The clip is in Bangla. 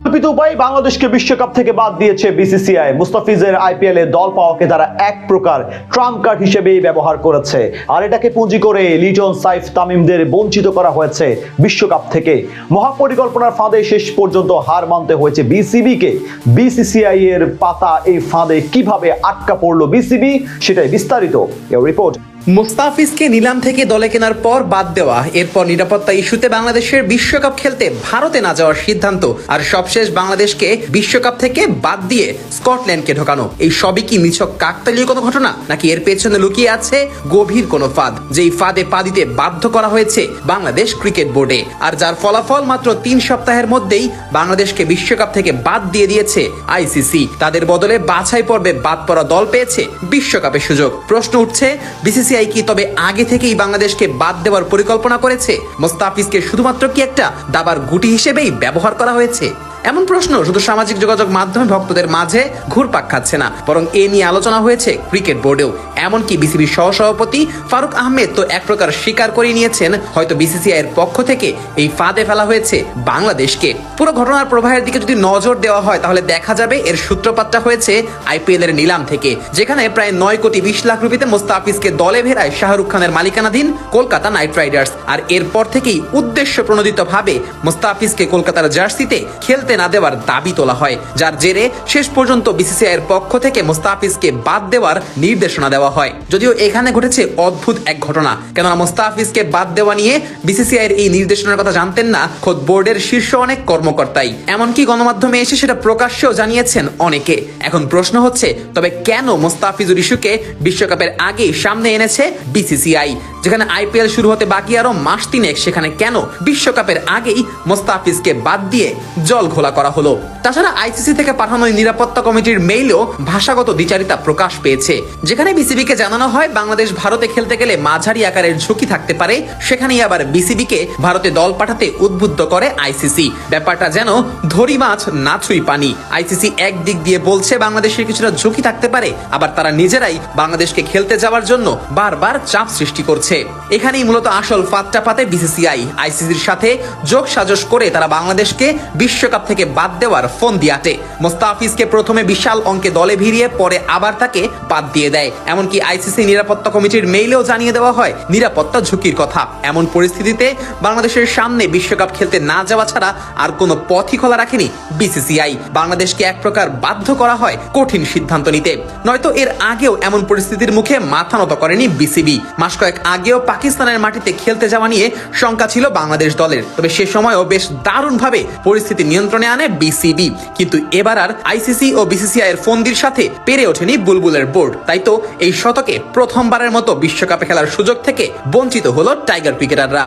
পরিকল্পিত উপায়ে বাংলাদেশকে বিশ্বকাপ থেকে বাদ দিয়েছে বিসিসিআই। মুস্তাফিজের আইপিএলে দল পাওয়াকে তারা এক প্রকার ট্রাম্প কার্ড হিসেবেই ব্যবহার করেছে, আর এটাকে পুঁজি করে লিটন, সাইফ, তামিমদের বঞ্চিত করা হয়েছে বিশ্বকাপ থেকে। মহাপরিকল্পনার ফাঁদে শেষ পর্যন্ত হার মানতে হয়েছে বিসিবিকে। বিসিসিআই এর পাতা এই ফাঁদে কিভাবে আটকা পড়লো বিসিবি, সেটাই বিস্তারিত এই রিপোর্ট। মুস্তাফিজকে নিলাম থেকে দলে কেনার পর বাদ দেওয়া, এরপর নিরাপত্তা ইস্যুতে বাংলাদেশের বিশ্বকাপ খেলতে ভারতে না যাওয়ার সিদ্ধান্ত, আর সবশেষ বাংলাদেশকে বিশ্বকাপ থেকে বাদ দিয়ে স্কটল্যান্ডকে ঢোকানো, এই সবই কি নিছক কাকতালীয় কোনো ঘটনা, নাকি এর পেছনে লুকিয়ে আছে গভীর কোনো ফাঁদ, যেই ফাঁদে পা দিতে বাধ্য করা হয়েছে বাংলাদেশ ক্রিকেট বোর্ডে, আর যার ফলাফল মাত্র 3 সপ্তাহের মধ্যেই বাংলাদেশকে বিশ্বকাপ থেকে বাদ দিয়ে দিয়েছে আইসিসি। তাদের বদলে বাছাই পর্বে বাদ পড়া দল পেয়েছে বিশ্বকাপের সুযোগ। প্রশ্ন উঠছে, বিসিসিআই কি তবে আগে থেকেই বাংলাদেশকে বাদ দেওয়ার পরিকল্পনা করেছে? মুস্তাফিজকে শুধুমাত্র কি একটা দাবার গুটি হিসেবেই ব্যবহার করা হয়েছে? এমন প্রশ্ন শুধু সামাজিক যোগাযোগ মাধ্যমে ভক্তদের মাঝে ঘুরপাক খাচ্ছে না, বরং এ নিয়ে আলোচনা হয়েছে ক্রিকেট বোর্ডেও। এমনকি বিসিবির সহসভাপতি ফারুক আহমেদ তো এক প্রকার স্বীকার করে নিয়েছেন, হয়তো বিসিসিআই এর পক্ষ থেকে এই ফাঁদে ফেলা হয়েছে বাংলাদেশকে। পুরো ঘটনার প্রবাহের দিকে যদি নজর দেওয়া হয়, তাহলে দেখা যাবে এর সূত্রপাতটা হয়েছে আইপিএল এর নিলাম থেকে, যেখানে প্রায় 9 কোটি 20 লাখ রুপিতে মুস্তাফিজকে দলে ভেড়ায় শাহরুখ খানের মালিকানাধীন কলকাতা নাইট রাইডার্স। আর এরপর থেকেই উদ্দেশ্য প্রণোদিত ভাবে মুস্তাফিজকে কলকাতার জার্সিতে খেলতে না দেওয়ার দাবি তোলা হয়, যার জেরে শেষ পর্যন্ত বিসিসিআই এর পক্ষ থেকে মুস্তাফিজকে বাদ দেওয়ার নির্দেশনা দেওয়া হয়। যদিও এখানে ঘটেছে অদ্ভুত এক ঘটনা, কেননা মুস্তাফিজকে বাদ দেওয়া নিয়ে বিসিসিআই এর এই নির্দেশনার কথা জানতেন না খোদ বোর্ডের শীর্ষ অনেক কর্মকর্তাই, এমনকি গণমাধ্যমে এসে সেটা প্রকাশ্যেও জানিয়েছেন অনেকে। এখন প্রশ্ন হচ্ছে, তবে কেন মুস্তাফিজুর ইস্যুকে বিশ্বকাপের আগেই সামনে এনেছে বিসিসিআই? যেখানে আইপিএল শুরু হতে বাকি আরো মাস 3, সেখানে কেন বিশ্বকাপের আগেই মুস্তাফিজকে বাদ দিয়ে জল ঘোলা করা হলো? তাছাড়া আইসিসি থেকে পাঠানো নিরাপত্তা কমিটির মেইলেও ভাষাগত দ্বিচারিতা প্রকাশ পেয়েছে, যেখানে বিসিবিকে জানানো হয় বাংলাদেশ ভারতে খেলতে গেলে মাঝারি আকারের ঝুঁকি থাকতে পারে, সেখানেই আবার বিসিবিকে ভারতে দল পাঠাতে উদ্বুদ্ধ করে আইসিসি। ব্যাপারটা যেন ধরি মাছ না ছুঁই পানি। আইসিসি একদিক দিয়ে বলছে বাংলাদেশের কিছুটা ঝুঁকি থাকতে পারে, আবার তারা নিজেরাই বাংলাদেশকে খেলতে যাওয়ার জন্য বারবার চাপ সৃষ্টি করছে। এখানেই মূলত আসল ফাঁদটা পাতে বিসিসিআই। আইসিসির সাথে যোগ সাজস করে তারা বাংলাদেশকে বিশ্বকাপ থেকে বাদ দেওয়ার ফোন দিয়াটে। মুস্তাফিজকে প্রথমে বিশাল অঙ্কে দলে ভিড়িয়ে পরে আবার তাকে বাদ দিয়ে দেয়। এমনকি আইসিসি নিরাপত্তা কমিটির মেইলেও জানিয়ে দেওয়া হয় নিরাপত্তা ঝুঁকির কথা। এমন পরিস্থিতিতে বাংলাদেশের সামনে বিশ্বকাপ খেলতে না যাওয়া ছাড়া আর কোনো পথই খোলা রাখেনি বিসিসিআই। বাংলাদেশকে এক প্রকার বাধ্য করা হয় কঠিন সিদ্ধান্ত নিতে, নয়তো এর আগেও এমন পরিস্থিতির মুখে মাথা নত করেনি বিসিবি। মাস কয়েক আগেও পাকিস্তানের মাটিতে খেলতে যাওয়া নিয়ে শঙ্কা ছিল বাংলাদেশ দলের, তবে সে সময়ও বেশ দারুণভাবে পরিস্থিতি নিয়ন্ত্রণে আনে বিসিবি। কিন্তু এবার আর আইসিসি ও বিসিসিআই এর ফন্দির সাথে পেরে ওঠেনি বুলবুলের বোর্ড। তাই তো এই শতকে প্রথমবারের মতো বিশ্বকাপে খেলার সুযোগ থেকে বঞ্চিত হলো টাইগার ক্রিকেটাররা।